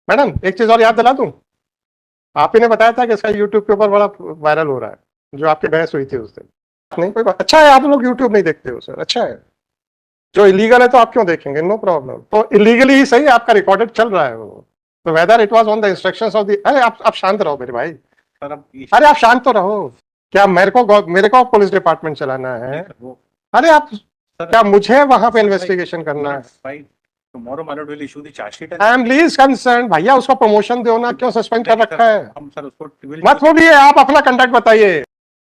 Madam एक चीज और याद दिला दूं, आप ही ने बताया था कि इसका यूट्यूब के ऊपर बड़ा वायरल हो रहा है, जो आपकी बहस हुई थी उस दिन। नहीं कोई बात, अच्छा है आप लोग यूट्यूब नहीं देखते हो सर, अच्छा है। जो इलीगल है तो आप क्यों देखेंगे, नो प्रॉब्लम। तो इलीगली ही सही, आपका रिकॉर्डेड चल रहा है वो। तो weather it was on the instructions of the, अरे आप शांत रहो मेरे भाई। अरे आप शांत तो रहो। क्या मेरे को पुलिस डिपार्टमेंट चलाना है? अरे आप, क्या मुझे वहां पे इन्वेस्टिगेशन करना है? Tomorrow Malad will issue the charge sheet. I am lease concern भैया, उसको प्रमोशन दो ना, क्यों सस्पेंड कर रखा है? हम सर उसको मत बोलिए, आप अपना कंडक्ट बताइए।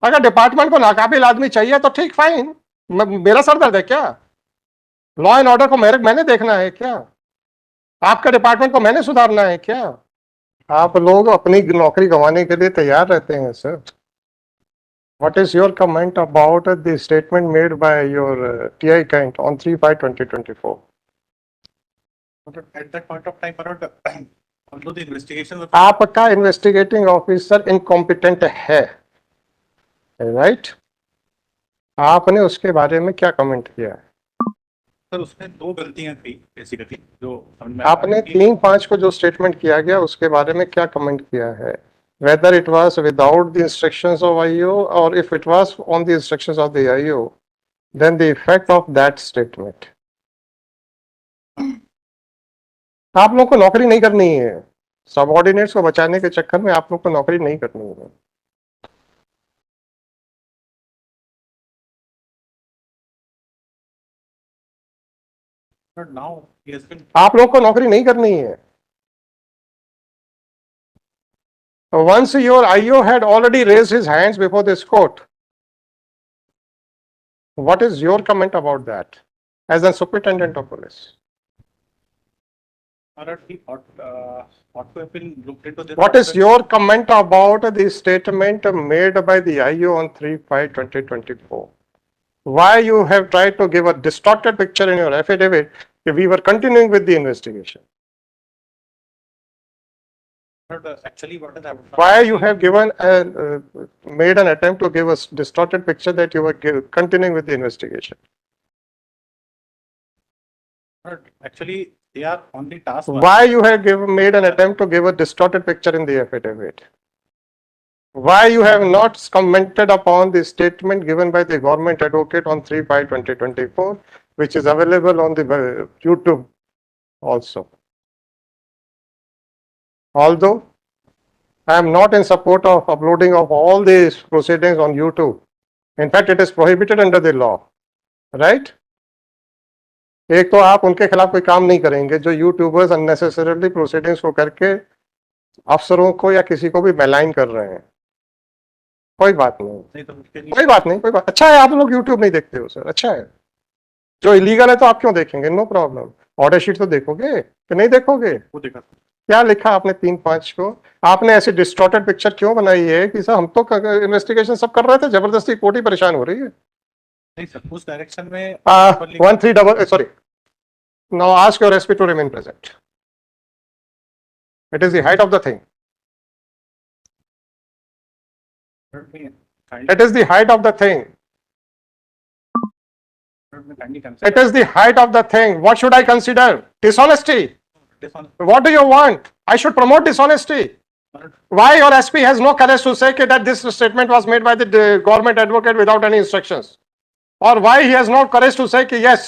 अगर डिपार्टमेंट को नाकाबिल आदमी चाहिए तो ठीक, फाइन। मेरा सर दर्द है क्या? लॉ एंड ऑर्डर को मैंने देखना है क्या? आपका डिपार्टमेंट को मैंने सुधारना है क्या? आप लोग अपनी नौकरी गंवाने के लिए तैयार रहते हैं sir. What is your comment about the statement made by your TI client on 3/5/2024? at that point of time, Malad, although the investigation was आपका इन्वेस्टिगेटिंग ऑफिसर इनकॉम्पिटेंट है, राइट? आपने उसके बारे में क्या कमेंट किया है? सर उसमें दो गलतियां थी बेसिकली जो आपने 3/5 को जो स्टेटमेंट किया गया उसके बारे में क्या कमेंट किया है? Whether it was without the instructions of IO और if it was on the instructions of the IO, then the effect of that statement. आप लोग को नौकरी नहीं करनी है, सबऑर्डिनेट्स को बचाने के चक्कर में आप लोग को नौकरी नहीं करनी है। now he has been आप लोग को नौकरी नहीं करनी है। Once your IO had already raised his hands before this court, what is your comment about that as a superintendent of police? ought to have been looked into this. What is your comment about the statement made by the IO on 3/5/2024? Why you have tried to give a distorted picture in your affidavit if we were continuing with the investigation? Actually, what has happened? Why you have given made an attempt to give a distorted picture that you were continuing with the investigation? Actually, they are on the task. Why you have made an attempt to give a distorted picture in the affidavit? Why you have not commented upon the statement given by the government advocate on 3/5/2024, which is available on the YouTube also? Although I am not in support of uploading of all these proceedings on YouTube. In fact, it is prohibited under the law, right? एक तो आप उनके खिलाफ कोई काम नहीं करेंगे जो यूट्यूबर्स अननेसेसरीली प्रोसीडिंग्स को करके अफसरों को या किसी को भी बेलाइन कर रहे हैं। कोई बात नहीं, कोई बात नहीं, कोई बात। अच्छा है आप लोग यूट्यूब नहीं देखते हो सर, अच्छा है। जो इलीगल है तो आप क्यों देखेंगे, नो प्रॉब्लम। ऑर्डर शीट तो देखोगे कि नहीं देखोगे? वो देखा क्या लिखा आपने 3/5 को? आपने ऐसी डिस्टॉर्टेड पिक्चर क्यों बनाई है कि सर हम तो इन्वेस्टिगेशन सब कर रहे थे, जबरदस्ती कोर्ट ही परेशान हो रही है। नहीं सर, उस डायरेक्शन में 13 sorry. Now ask your SP to remain present. It is the height of the thing. It is the height of the thing. It is the height of the thing. What should I consider? Dishonesty. What do you want? I should promote dishonesty. Why your SP has no courage to say that this statement was made by the government advocate without any instructions? Or why he has no courage to say yes,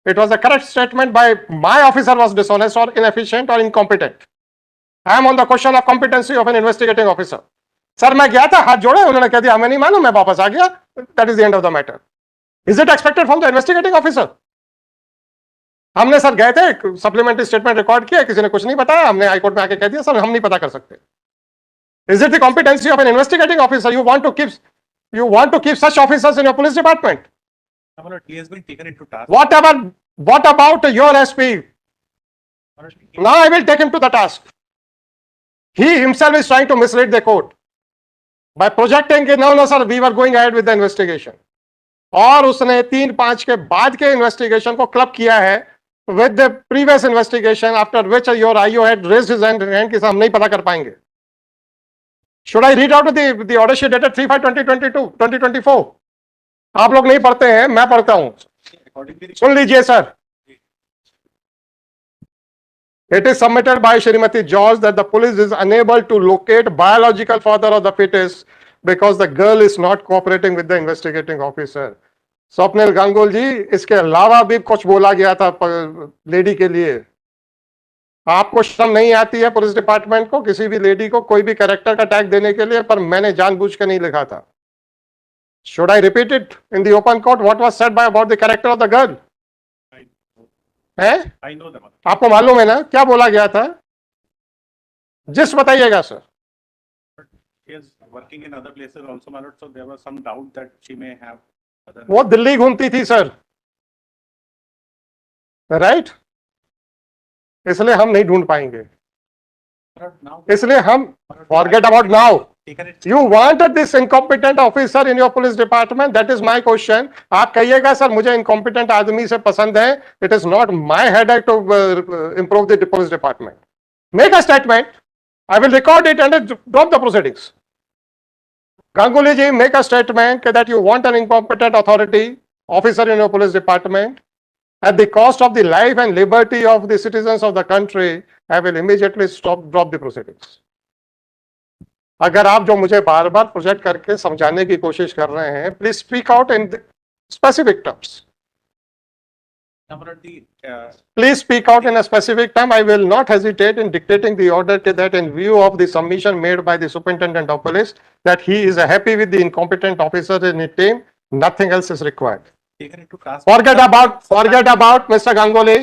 it was a correct statement by my officer was dishonest or inefficient or incompetent? I am on the question of competency of an investigating officer. Sir मैं गया था, हाथ जोड़े, उन्होंने कह दिया मैं नहीं मानू, मैं वापस आ गया। That is the end of the matter. Is it expected from the investigating officer? हमने सर गए थे, सप्लीमेंट्री स्टेटमेंट रिकॉर्ड किया, किसी ने कुछ नहीं बताया, हमने हाईकोर्ट में आके कह दिया सर हम नहीं पता कर सकते। Is it the competency of an investigating officer? You want to keep such officers in your police department? He has been taken into task. What about your SP? Now I will take him to the task. He himself is trying to mislead the court by projecting no sir, we were going ahead with the investigation. और उसने 3/5 के बाद के investigation को club किया है with the previous investigation, after which your IO had raised his hand कि हम नहीं पता कर पाएंगे. Should I read out the order sheet dated 3/5/2022-2024? आप लोग नहीं पढ़ते हैं, मैं पढ़ता हूं, सुन लीजिए sir. It is submitted by Srimati George that the police is unable to locate biological father of the fetus because the girl is not cooperating with the investigating officer. Swapnil Gangul ji, इसके अलावा भी कुछ बोला गया था लेडी के लिए। आपको शर्म नहीं आती है पुलिस डिपार्टमेंट को किसी भी लेडी को कोई भी कैरेक्टर का टैग देने के लिए? पर मैंने जानबूझ के नहीं लिखा था। Should I repeat it in the open court what was said by about the character of the girl? है? I know them. आपको मालूम है ना क्या बोला गया था? जिस बताइएगा sir. She is working in other places also, my lord, so there was some doubt that she may have other. वो दिल्ली घूमती थी सर, राइट? इसलिए हम नहीं ढूंढ पाएंगे, Now इसलिए हम forget about now. taken it. You wanted this incompetent officer in your police department? That is my question. आप कहिएगा सर मुझे incompetent आदमी से पसंद है. It is not my headache to improve the police department. Make a statement. I will record it and drop the proceedings. Ganguly ji, make a statement that you want an incompetent authority officer in your police department at the cost of the life and liberty of the citizens of the country. I will immediately drop the proceedings. अगर आप जो मुझे बार बार project करके समझाने की कोशिश कर रहे हैं, please speak out in specific terms. Please speak out in a specific term. I will not hesitate in dictating the order that in view of the submission made by the superintendent of police that he is happy with the incompetent officer in his team, nothing else is required. Forget about Mr. Ganguly.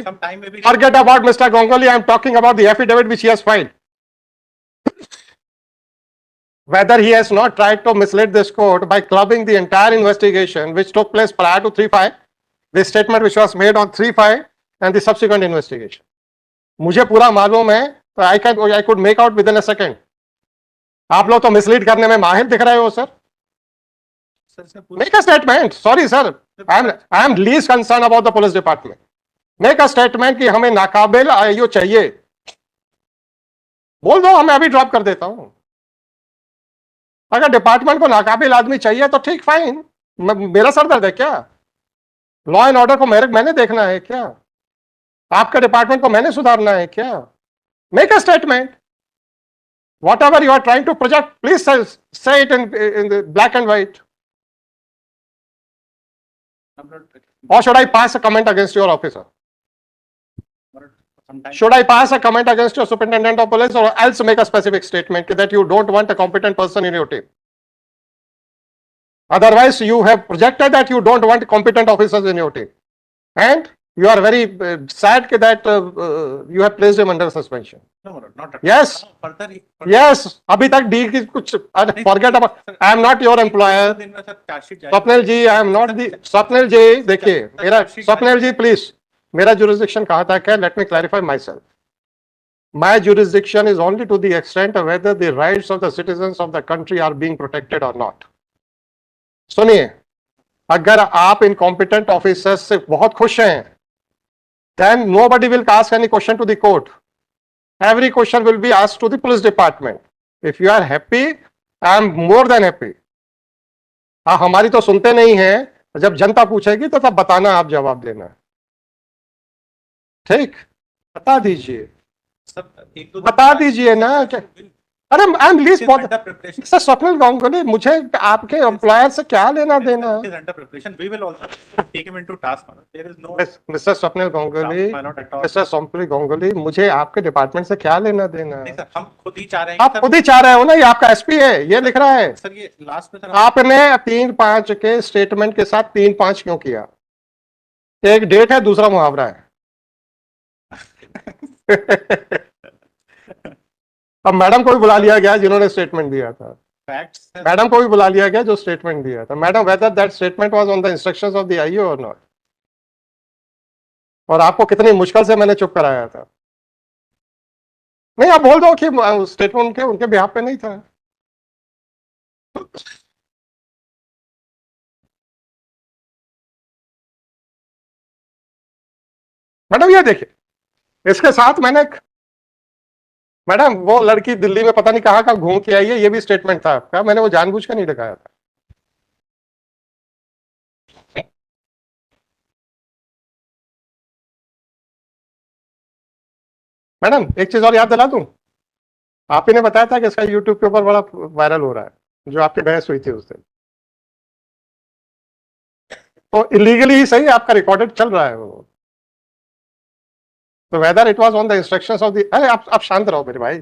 Forget about Mr. Ganguly. I am talking about the affidavit which he has filed. Whether he has not tried to mislead this court by clubbing the entire investigation which took place prior to 3-5, the statement which was made on 3-5 and the subsequent investigation. मुझे पूरा मालूम है, तो I could make out within a second. आप लोग तो mislead करने में माहिर दिख रहे हो sir. Make a statement. Sorry sir, I am least concerned about the police department. Make a statement कि हमें नाकाबिल आईओ चाहिए। बोल दो, मैं अभी ड्रॉप कर देता हूं। अगर डिपार्टमेंट को नाकाबिल आदमी चाहिए तो ठीक, फाइन। मेरा सर दर्द है क्या? लॉ एंड ऑर्डर को मैंने देखना है क्या? आपके डिपार्टमेंट को मैंने सुधारना है क्या? Make a statement. Whatever you are trying to project, please say it in black and white. Or should I pass a comment against your officer? Should I pass a comment against your superintendent of police, or else make a specific statement that you don't want a competent person in your team? Otherwise, you have projected that you don't want competent officers in your team, and you are very sad that you have placed him under suspension. No, not at Yes. Yes. अभी तक deal की कुछ forget about. I am not your employer. Swapnil ji, I am not the Swapnil जी, देखिए मेरा स्वप्निल जी please, मेरा jurisdiction कहाँ तक है? Let me clarify myself. My jurisdiction is only to the extent of whether the rights of the citizens of the country are being protected or not. सुनिए, अगर आप incompetent officers से बहुत खुश हैं, then nobody will ask any question to the court. Every question will be asked to the police department. If you are happy, I am more than happy. हाँ, हमारी तो सुनते नहीं हैं। जब जनता पूछेगी तो तब बताना, आप जवाब देना। ठीक, बता दीजिए, बता दीजिए ना क्या? अरे I am least sir Swapnil Ganguly, मुझे आपके एम्प्लॉयर से क्या लेना देना? मिस्टर स्वप्निल गांगुली, मिस्टर स्वप्निल गांगुली, मुझे आपके डिपार्टमेंट से क्या लेना देना? हम खुद ही चाह रहे हैं। आप खुद ही चाह रहे हो ना, ये आपका एसपी है, ये लिख रहा है सर। ये लास्ट में आपने 3-5 के स्टेटमेंट के साथ 3-5 क्यों किया? एक डेट है, दूसरा मुहावरा है। अब मैडम को भी बुला लिया गया जिन्होंने स्टेटमेंट दिया था। मैडम को भी बुला लिया गया जो स्टेटमेंट दिया था। Madam, whether that statement was on the instructions of the IO और नॉट। और आपको कितनी मुश्किल से मैंने चुप कराया था। नहीं, आप बोल दो कि स्टेटमेंट उनके बिहाफ पे नहीं था। मैडम ये देखिए, इसके साथ मैंने, मैडम वो लड़की दिल्ली में पता नहीं कहाँ कहाँ घूम के आई है, ये भी स्टेटमेंट था आपका। मैंने वो जानबूझ के नहीं दिखाया था। मैडम एक चीज और याद दिला दूं, आप ही ने बताया था कि इसका यूट्यूब के ऊपर बड़ा वायरल हो रहा है, जो आपकी बहस हुई थी उस दिन। तो इलीगली ही सही, आपका रिकॉर्डेड चल रहा है वो। तो weather it was on the instructions of the, अरे आप शांत रहो मेरे भाई,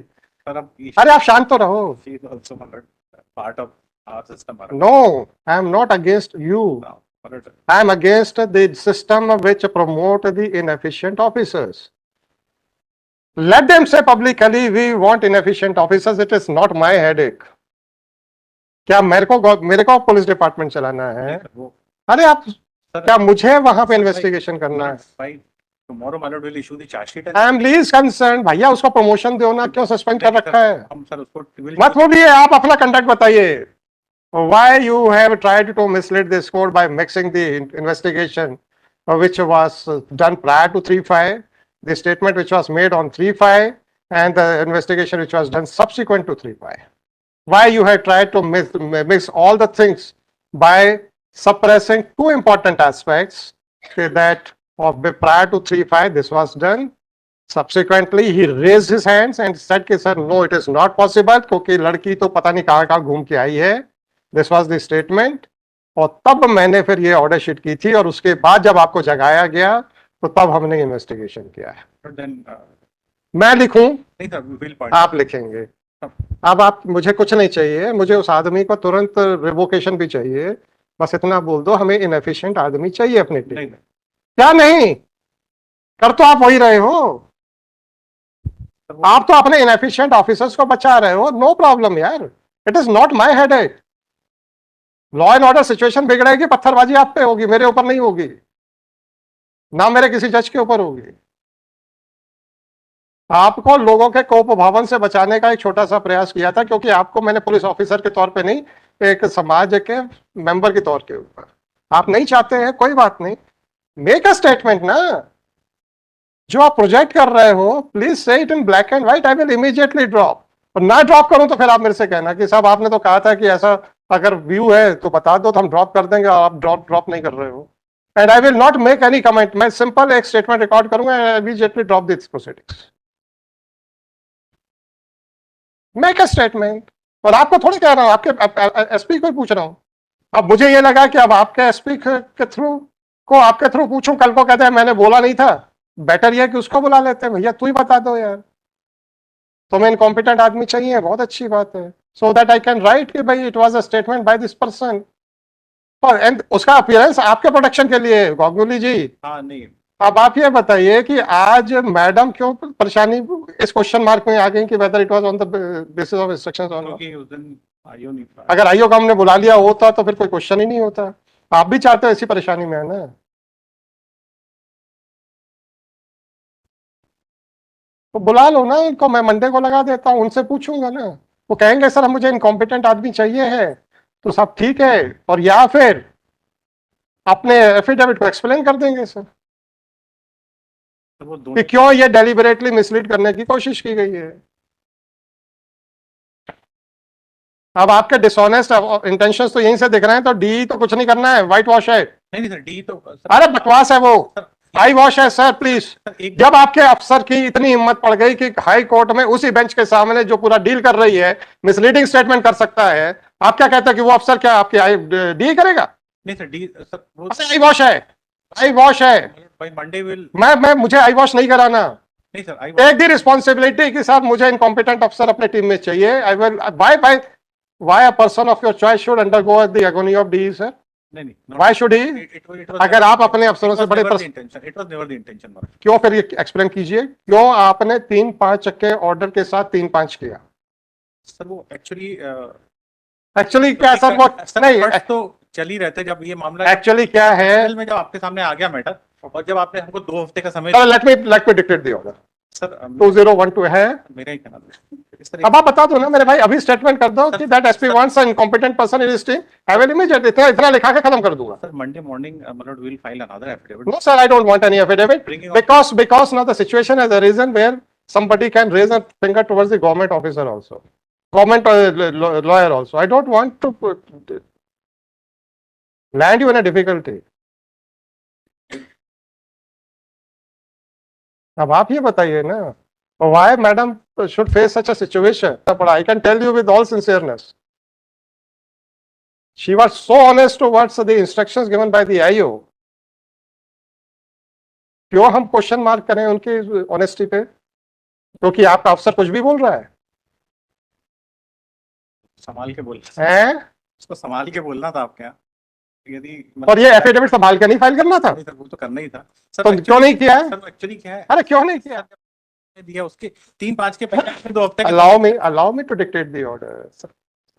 Sir, अरे आप शांत तो रहो। she is also part of our system. No, I am not against you, No, Malad. I am against the system which promote the inefficient officers. Let them say publicly, we want inefficient officers. It is not my headache. क्या मेरे को police department चलाना है? वो अरे आप, Sir, क्या मुझे वहां पे इन्वेस्टिगेशन करना है? by tomorrow, Malad will issue the charge sheet. I am least concern, भैया उसको प्रमोशन दो ना, क्यों सस्पेंड कर रखा है? हम सर उसको मत बोलिए, आप अपना कंडक्ट बताइए। Why you have tried to mislead this court by mixing the investigation which was done prior to 3-5, the statement which was made on 3-5, and the investigation which was done subsequent to 3-5. Why you have tried to mix all the things by suppressing two important aspects, that of prior to 3-5 this was done. Subsequently he raised his hands and said कि sir no, it is not possible, क्योंकि लड़की तो पता नहीं कहाँ घूम के आई है। This was the statement. और तब मैंने फिर ये ऑर्डर शीट की थी, और उसके बाद जब आपको जगाया गया तो तब हमने इन्वेस्टिगेशन किया है। But then, मैं लिखूं? नहीं सर, we will point. आप लिखेंगे? अब आप, मुझे कुछ नहीं चाहिए, मुझे उस आदमी को तुरंत रिवोकेशन भी चाहिए। बस इतना बोल दो, हमें इनएफिशिएंट आदमी चाहिए अपनी टीम। नहीं, क्या नहीं कर, तो आप वही रहे हो। आप तो अपने इनएफिशिएंट ऑफिसर्स को बचा रहे हो, नो प्रॉब्लम यार, it is not my headache. Law and order situation बिगड़ेगी, पत्थरबाजी आप पे होगी, मेरे ऊपर नहीं होगी, ना मेरे किसी जज के ऊपर होगी। आपको लोगों के कोप भावन से बचाने का एक छोटा सा प्रयास किया था, क्योंकि आपको मैंने पुलिस ऑफिसर के तौर पे नहीं, एक समाज के मेंबर के तौर के ऊपर। आप नहीं चाहते हैं, कोई बात नहीं, मेक अ स्टेटमेंट ना। जो आप प्रोजेक्ट कर रहे हो, please say it in black and white, I will immediately drop. और ना ड्रॉप करूं तो फिर आप मेरे से कहना कि साहब आपने तो कहा था कि ऐसा अगर व्यू है तो बता दो, तो हम ड्रॉप कर देंगे, और आप ड्रॉप नहीं कर रहे हो। And I will not make any comment, मैं सिंपल एक स्टेटमेंट रिकॉर्ड करूंगा and immediately drop this proceedings. Make a statement. और आपको थोड़ी कह रहा हूं, आपके एसपी को पूछ रहा हूं। अब मुझे ये लगा कि अब आपके एसपी के थ्रू को, आपके थ्रू पूछूं, कल को कहते हैं मैंने बोला नहीं था, बेटर यह कि उसको बुला लेते हैं, भैया तू ही बता दो यार, तुम्हें इनकॉम्पिटेंट आदमी चाहिए, बहुत अच्छी बात है, so that I can write कि भाई it was a statement by this person, and उसका अपीयरेंस आपके प्रोटेक्शन के लिए। गांगुली जी, हाँ नहीं, अब आप ये बताइए कि आज मैडम क्यों परेशानी इस क्वेश्चन मार्क में आ गई कि weather it was on the basis of instructions और क्योंकि उस दिन आईओ नहीं था। अगर आईओ को हमने बुला लिया होता तो फिर कोई क्वेश्चन ही नहीं होता। आप भी चाहते हो इसी परेशानी में है ना? तो बुला लो ना इनको, मैं मंडे को लगा देता हूँ, उनसे पूछूंगा ना, वो कहेंगे सर मुझे इनकॉम्पिटेंट आदमी चाहिए है, तो सब ठीक है, और या फिर अपने एफिडेविट को एक्सप्लेन कर देंगे सर तो वो कि दोनों क्यों ये डेलिबरेटली मिसलीड करने की कोशिश की गई है। अब आपके डिसऑनेस्ट इंटेंशंस तो यहीं से दिख रहे हैं, तो डी तो कुछ नहीं करना है, व्हाइट वॉश है। नहीं सर, डी तो अरे बकवास है वो, सर, हाई वॉश है सर प्लीज। सर, एक जब आपके अफसर की इतनी हिम्मत पड़ गई कि हाई कोर्ट में उसी बेंच के सामने जो पूरा डील कर रही है मिसलीडिंग स्टेटमेंट कर सकता है, आप क्या कहते हैं कि वो अफसर क्या आपकी डी करेगा? नहीं सर, डी सर वो आई वॉश है, आई वॉश है। By Monday will. मैं मुझे आई वॉश नहीं कराना। नहीं sir, I take the responsibility कि सर मुझे इनकॉम्पिटेंट अफसर अपने टीम में चाहिए। I will why a person of your choice should undergo the agony of D, sir? नहीं नहीं, Why should he? अगर आप अपने अफसरों से बड़े intention, it was never the intention. क्यों, फिर ये एक्सप्लेन कीजिए, क्यों आपने 3-5 के ऑर्डर के साथ 3-5 किया? सर वो एक्चुअली क्या सर, वो नहीं, तो चल ही रहते जब ये मामला एक्चुअली क्या है में जब आपके सामने आ गया मैटर, और जब आपने हमको 2 हफ्ते का समय let me dictate the order. Sir 2012 है, मेरा ही कहना था इस अब आप बता दो ना मेरे भाई, अभी स्टेटमेंट कर दो कि that SP wants an incompetent person in his team, I will immediately इतना लिखा के खत्म कर दूंगा। सर मंडे मॉर्निंग मतलब will file another affidavit. No, sir, I don't want any affidavit because now the situation has arisen where somebody can raise a finger towards the government officer also, government lawyer also. I don't want to land you in a difficulty. अब आप ये बताइए ना, Why madam should face such a situation? But I can tell you with all sincereness, she was so honest towards the instructions given by the IO. क्यों हम question mark करें उनकी honesty पे? क्योंकि आपका अफसर कुछ भी बोल रहा है? संभाल के बोलना हैं? उसको संभाल के बोलना था आपके यहाँ यदि और ये एफिडेविट संभाल के नहीं फाइल करना था? नहीं सर वो तो करना ही था तो सर क्यों नहीं किया है? सर एक्चुअली क्या है अरे क्यों नहीं किया? दिया उसके 3-5 के पहले 2 हफ्ते Allow me to dictate the order.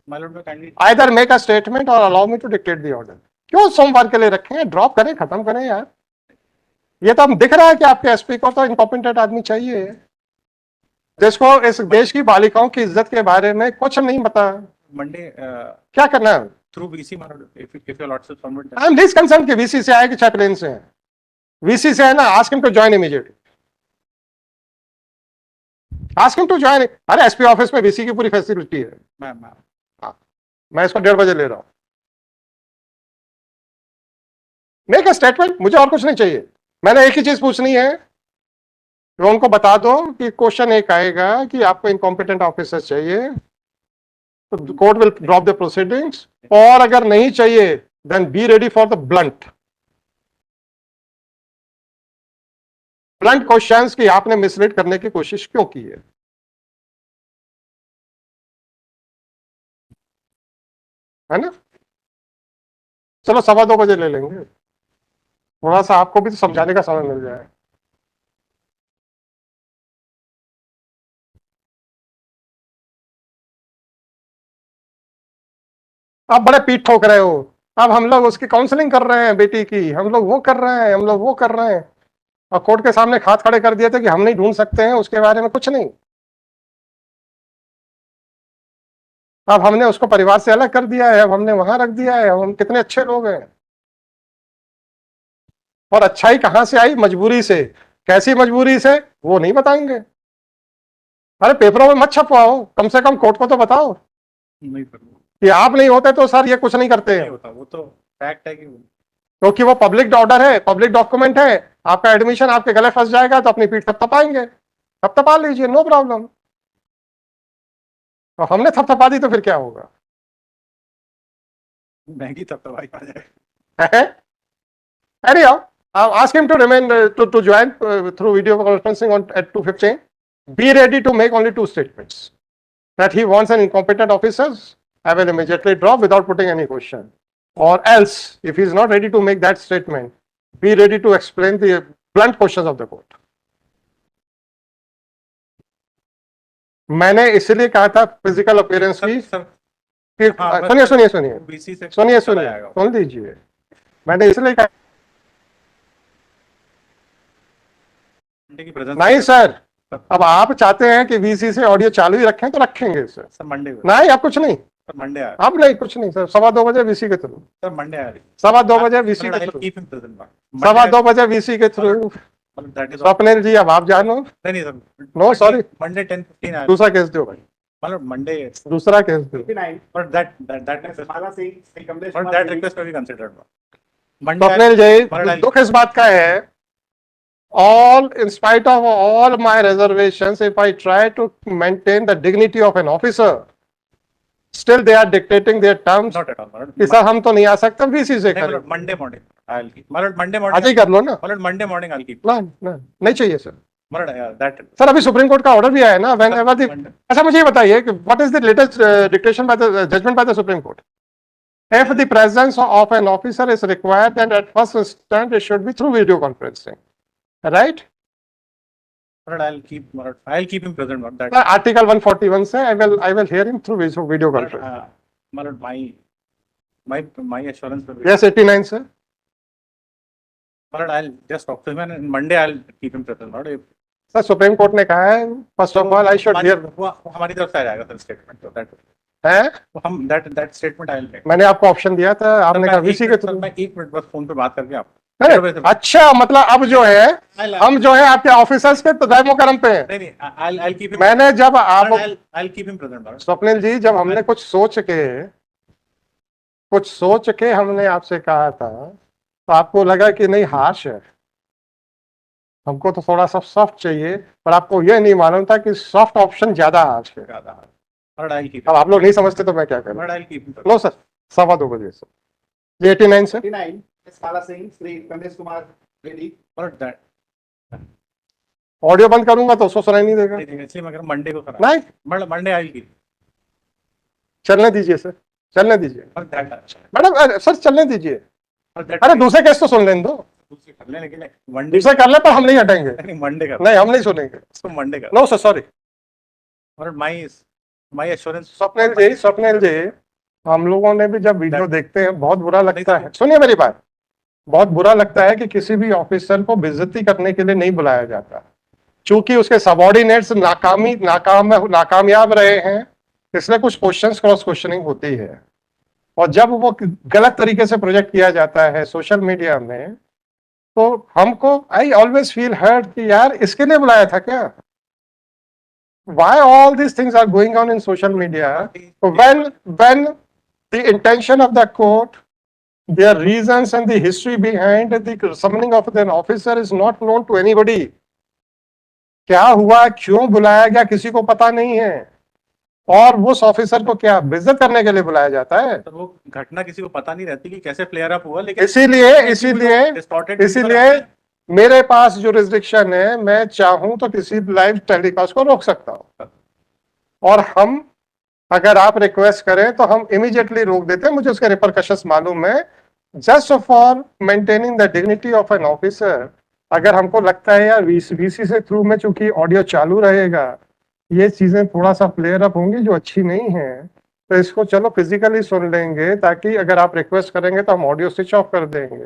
मालूम है kindly Either make a statement or allow me to dictate the order. क्यों सोमवार के लिए रखे हैं? ड्रॉप करें, खत्म करें यार. ये तो हम दिख रहा है कि आपके एसपी को तो इनकॉम्पिटेंट आदमी चाहिए जिसको इस देश की बालिकाओं की इज्जत के बारे में कुछ नहीं पता. मंडे क्या करना है? Through BC if your lordship permit I am least concern कि वीसी से आए कि चाहे प्लेन से है. वीसी से है ना, ask him to join immediately. Ask him to join. अरे एसपी ऑफिस में वीसी की पूरी फैसिलिटी है. मैं इसको 1:30 बजे ले रहा हूं. Make a statement. मुझे और कुछ नहीं चाहिए. मैंने एक ही चीज पूछनी है, तो उनको बता दो कि क्वेश्चन एक आएगा कि आपको इनकॉम्पिटेंट ऑफिसर चाहिए, तो court will drop the proceedings. और अगर नहीं चाहिए then be ready for the blunt questions कि आपने मिसलीड करने की कोशिश क्यों की है ना? चलो 2:15 बजे ले लेंगे. थोड़ा सा आपको भी तो समझाने का समय मिल जाए. आप बड़े पीठ ठोक रहे हो. अब हम लोग उसकी काउंसलिंग कर रहे हैं बेटी की, हम लोग वो कर रहे हैं, हम लोग वो कर रहे हैं, और कोर्ट के सामने हाथ खड़े कर दिए थे कि हम नहीं ढूंढ सकते हैं, उसके बारे में कुछ नहीं. अब हमने उसको परिवार से अलग कर दिया है, अब हमने वहां रख दिया है. हम कितने अच्छे लोग हैं. और अच्छाई कहां से आई? मजबूरी से. कैसी मजबूरी से वो नहीं बताएंगे. अरे पेपरों में मत छपवाओ, कम से कम कोर्ट को तो बताओ नहीं सर कि आप नहीं होते तो सर ये कुछ नहीं करते हैं. होता वो तो फैक्ट है कि क्योंकि वो पब्लिक ऑर्डर है, पब्लिक डॉक्यूमेंट है. आपका एडमिशन आपके गले फंस जाएगा तो अपनी पीठ थपथपाएंगे. थपथपा लीजिए, नो प्रॉब्लम. और हमने थपथपा दी तो फिर क्या होगा? महंगी तब तक आ जाए. Anyhow, ask him to remain to join through video conferencing on at 2:15. Be ready to make only 2 statements. That he wants an incompetent officers, I will immediately drop without putting any question. Or else, if he is not ready to make that statement, be ready to explain the blunt questions of the court. मैंने इसलिए कहा था physical appearance की. सुनिए सुनिए सुनिए BC से सुनिए सुनिए सुन लीजिए. मैंने इसलिए कहा नहीं सर. अब आप चाहते हैं कि वीसी से ऑडियो चालू ही रखें तो रखेंगे सर. सर मंडे नहीं आप कुछ नहीं. सर मंडे आ अब नहीं कुछ नहीं सर. 2:15 बजे वीसी के थ्रू. सर मंडे आ रही 2:15 बजे वीसी के थ्रू. 2:15 बजे वीसी के थ्रू. स्वप्निल जी अब आप जानो. नहीं सर नो सॉरी. मंडे 10:15 आ दूसरा केस दो भाई. मतलब मंडे दूसरा केस दो. और that request will be considered. Swapnil ji दुख इस बात का है, all in spite of all my reservations, if I try to maintain the dignity of an officer, still they are dictating their terms. Not at all. कि sir हम तो नहीं आ सकते, वीसी से करें. Monday morning I'll keep. Monday morning आज ही कर लो ना. Monday morning I'll keep. ना नहीं चाहिए सर. That सर अभी सुप्रीम कोर्ट का ऑर्डर भी आया है ना. Whenever the अच्छा मुझे ये बताइए कि what is the latest dictation by the judgment by the Supreme Court? If the presence of an officer is required, then at first instance it should be through video conferencing, right? I'll keep him present on that. Article 141 से I will hear him through video conference. My assurance will be. Yes, 89 sir. I'll just talk to him and Monday I'll keep him present. Not if sir supreme court ने कहा है first of all I should hear. हमारी तरफ से आ जाएगा sir statement. तो that है हम that statement I will make. मैंने आपको ऑप्शन दिया था, आपने कहा वीसी के थ्रू. मैं 1 मिनट बस फोन पे बात करके आप. अच्छा मतलब अब जो है हम जो है आपके ऑफिसर्स के तदाय मुकरम पे हैं. नहीं I'll keep him. मैंने जब आप I'll keep him present. Swapnil जी जब हमने कुछ सोच के हमने आपसे कहा था तो आपको लगा कि नहीं हाश है. हमको तो थोड़ा सा सॉफ्ट चाहिए, पर आपको ये नहीं मालूम था कि सॉफ्ट ऑप्शन ज्यादा है आज के। ज़्यादा है। But I'll keep अब it. आप लोग नहीं समझते तो मैं क्या करूं? But I'll keep it. No sir, 2:15 sir, ये 89 sir. 39, Ms. Kala Singh, Sri Kamesh Kumar Reddy. But that. Audio बंद करूंगा तो उसको सुनाई नहीं देगा। इसलिए मैं कह रहा हूँ मंडे को करा। नहीं, मंडे आई कीप। चलने दीजिए सर, चलने दीजिए और दैट मैडम, सर चलने दीजिए। और दैट अरे दूसरे केस तो सुन लेने दो, दूसरे कर ले, लेकिन मंडे दूसरे कर ले, पर हम नहीं हटेंगे। नहीं मंडे कर, नहीं, हम नहीं सुनेंगे। उसको मंडे कर। No sir, sorry. और माय एश्योरेंस। स्वप्निल जी, हम लोगों ने भी जब वीडियो देखते हैं बहुत बुरा लगता है, सुनिए मेरी बात, बहुत बुरा लगता है कि किसी भी ऑफिसर को बेइज्जती करने के लिए नहीं बुलाया जाता, क्योंकि उसके सबऑर्डिनेट्स नाकामयाब रहे हैं, इसलिए कुछ क्वेश्चंस क्रॉस क्वेश्चनिंग होती है। और जब वो गलत तरीके से प्रोजेक्ट किया जाता है सोशल मीडिया में, तो हमको आई ऑलवेज फील हर्ट कि यार इसके लिए बुलाया था क्या? Why all these things are going on in social media when the intention of the court, their reasons and the history behind the summoning of an officer is not known to anybody? क्या हुआ, क्यों बुलाया गया, किसी को पता नहीं है, और उस ऑफिसर को क्या बेइज्जत करने के लिए बुलाया जाता है? तो वो घटना किसी को पता नहीं रहती कि कैसे प्लेयर अप हुआ, लेकिन इसीलिए मेरे पास जो रिस्ट्रिक्शन है, मैं चाहूं तो किसी लाइव टेलीकास्ट को रोक सकता हूं, और हम अगर आप रिक्वेस्ट करें तो हम इमीडिएटली रोक देते हैं, मुझे उसके रिपरकशंस मालूम है, just for maintaining the dignity of an officer. अगर हमको लगता है यार वीसी से थ्रू में चूंकि ऑडियो चालू रहेगा, ये चीजें थोड़ा सा प्लेयर अप होंगी जो अच्छी नहीं है, तो इसको चलो फिजिकली सुन लेंगे, ताकि अगर आप रिक्वेस्ट करेंगे तो हम ऑडियो स्विच ऑफ कर देंगे।